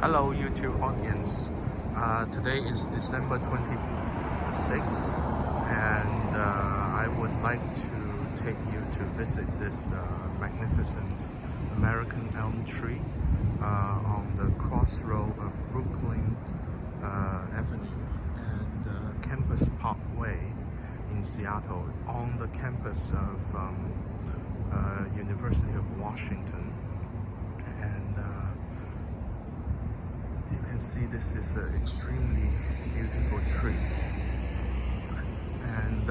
Hello YouTube audience. Today is December 26th and I would like to take you to visit this magnificent American elm tree on the crossroad of Brooklyn Avenue and Campus Parkway in Seattle, on the campus of University of Washington. And you can see this is an extremely beautiful tree, and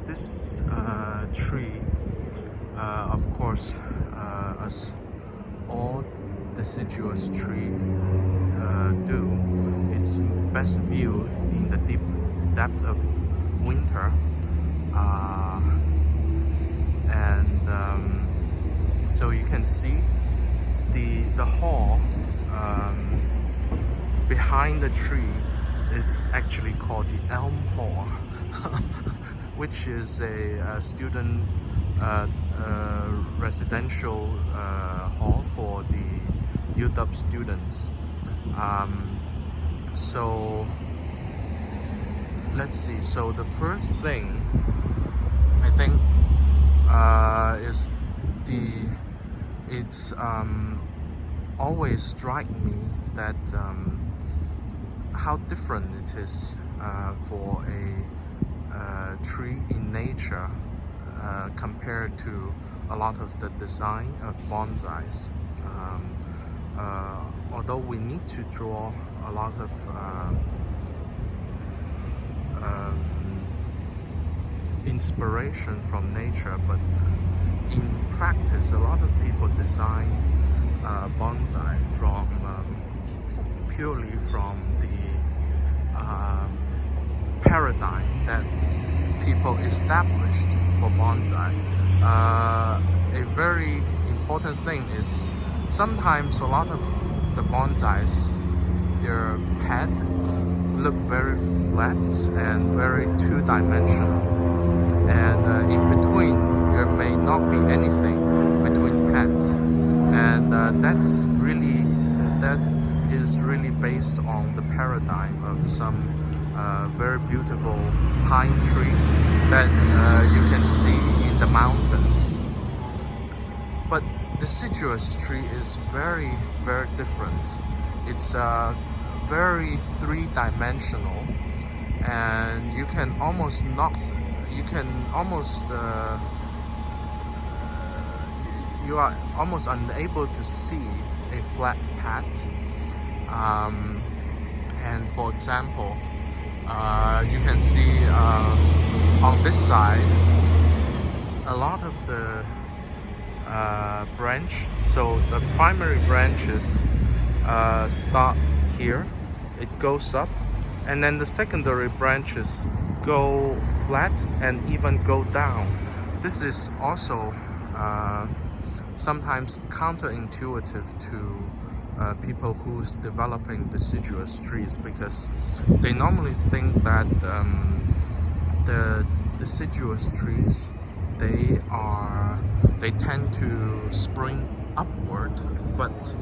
this tree, of course, as all deciduous tree do, it's best viewed in the deep depth of winter. So you can see the hall behind the tree is actually called the Elm Hall, which is a student residential hall for the UW students. So let's see. So the first thing I think is it's always strike me that how different it is for a tree in nature compared to a lot of the design of bonsais. Although we need to draw a lot of inspiration from nature, but in practice a lot of people design bonsai from purely from the paradigm that people established for bonsai. A very important thing is sometimes a lot of the bonsais, their pad look very flat and very two-dimensional, and in between there may not be anything between pads, and that is really based on the paradigm of some very beautiful pine tree that you can see in the mountains. But deciduous tree is very different. It's very three-dimensional, and you can almost you are almost unable to see a flat pad. And for example, you can see on this side a lot of the branch. So the primary branches start here, it goes up, and then the secondary branches go flat and even go down. This is also sometimes counterintuitive to people who's developing deciduous trees, because they normally think that the deciduous trees, they tend to spring upward, but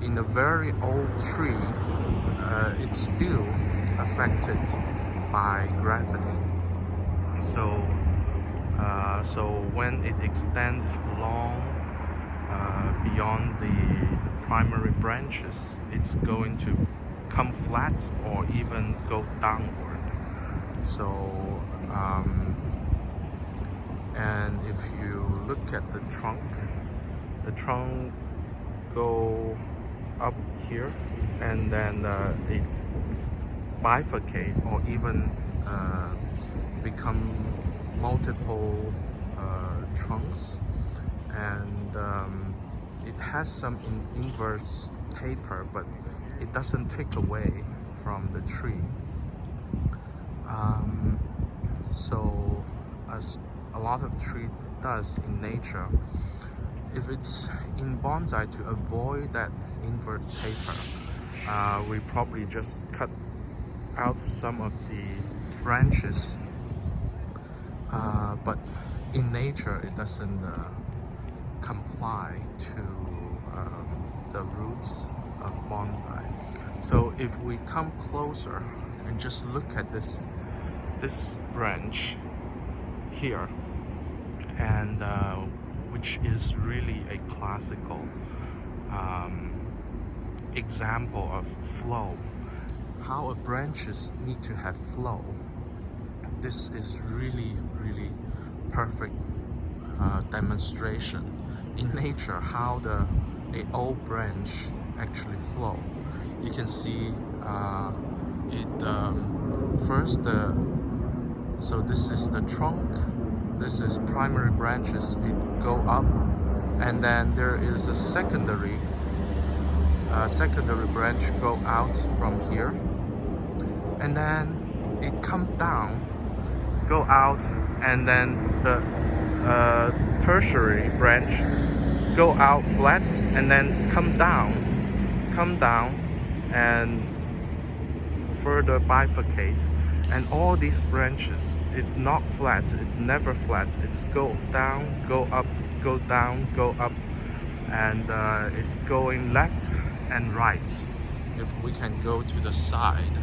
in a very old tree it's still affected by gravity. So when it extends long beyond the primary branches, it's going to come flat or even go downward. So and if you look at the trunk go up here, and then it bifurcate or even become multiple trunks, and it has some inverse taper, but it doesn't take away from the tree. So as a lot of tree does in nature, if it's in bonsai, to avoid that invert taper, we probably just cut out some of the branches but in nature it doesn't comply to the roots of bonsai. So if we come closer and just look at this branch here, and which is really a classical example of flow, how a branches need to have flow. This is really perfect demonstration in nature how a old branch actually flow. You can see first so this is the trunk, this is primary branches, it go up, and then there is a secondary branch go out from here, and then it come down, go out, and then the tertiary branch go out flat and then come down and further bifurcate. And all these branches, it's not flat, it's never flat, it's go down, go up, go down, go up, and it's going left and right. If we can go to the side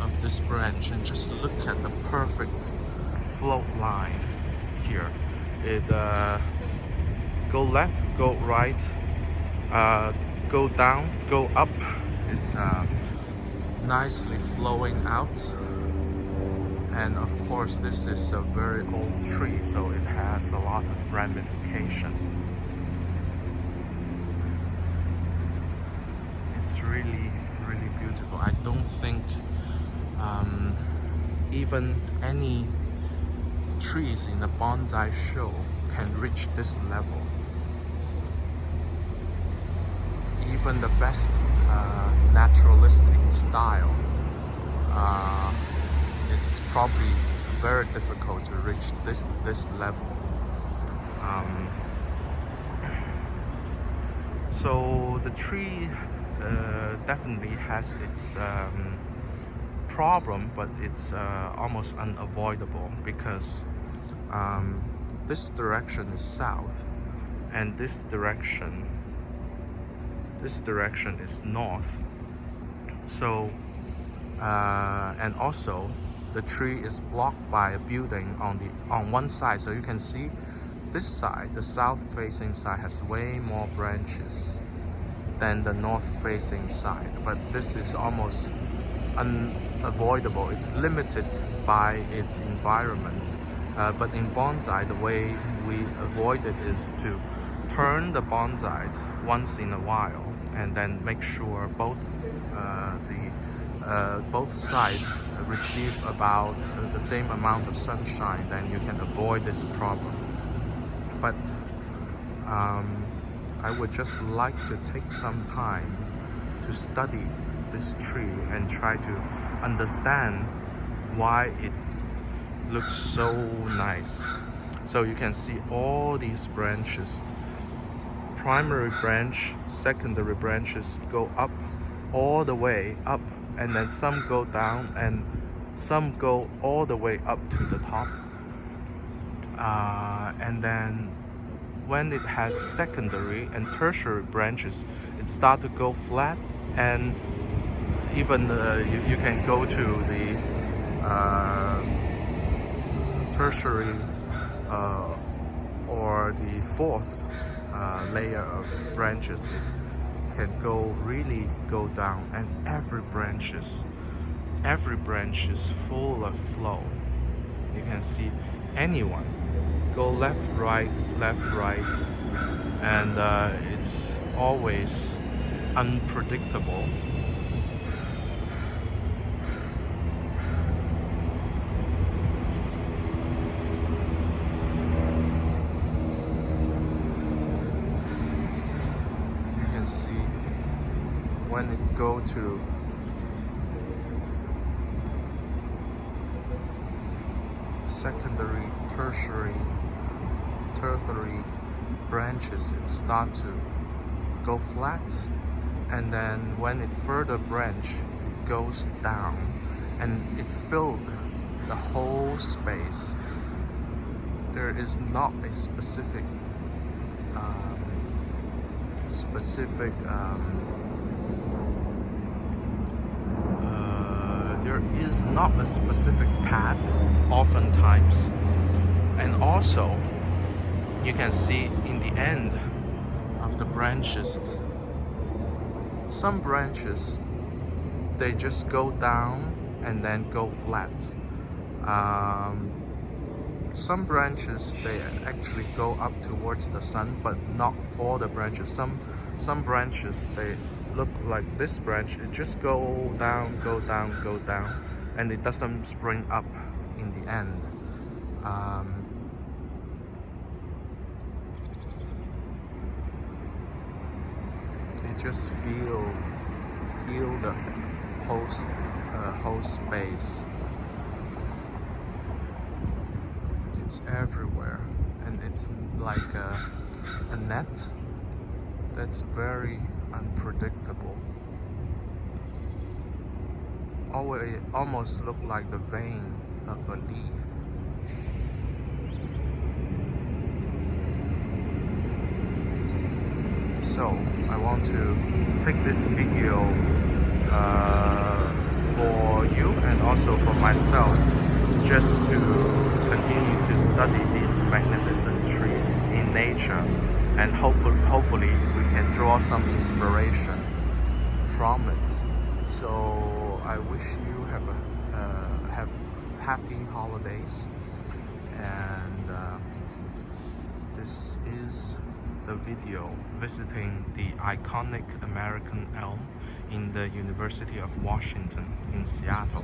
of this branch and just look at the perfect float line here, it go left, go right, go down, go up. It's nicely flowing out. And of course this is a very old tree, so it has a lot of ramification. It's really beautiful. I don't think even any trees in the bonsai show can reach this level. Even the best naturalistic style, it's probably very difficult to reach this level. So the tree definitely has its problem, but it's almost unavoidable, because this direction is south and this direction is north. So and also the tree is blocked by a building on one side, so you can see this side, the south facing side, has way more branches than the north facing side, but this is almost unavoidable. It's limited by its environment, but in bonsai the way we avoid it is to turn the bonsai once in a while and then make sure both sides receive about the same amount of sunshine. Then you can avoid this problem. But I would just like to take some time to study this tree and try to understand why it looks so nice. So you can see all these branches, primary branch, secondary branches go up, all the way up, and then some go down and some go all the way up to the top. And then when it has secondary and tertiary branches, it starts to go flat, and even you can go to the tertiary or the fourth layer of branches. It can really go down, and every branch is full of flow. You can see anyone go left, right, and it's always unpredictable. You can see when it go to secondary, tertiary branches, it start to go flat, and then when it further branch, it goes down, and it filled the whole space. There is not a specific there is not a specific path oftentimes, and also you can see in the end of the branches, some branches they just go down and then go flat. Some branches they actually go up towards the sun, but not all the branches. Some branches they look like this branch, it just go down, go down, go down, and it doesn't spring up in the end. You just feel the whole space. It's everywhere, and it's like a net that's very unpredictable. Almost look like the vein of a leaf. So I want to take this video for you and also for myself, just to continue to study these magnificent trees in nature, and hopefully we can draw some inspiration from it. So I wish you have happy holidays, and this is the video visiting the iconic American elm in the University of Washington in Seattle.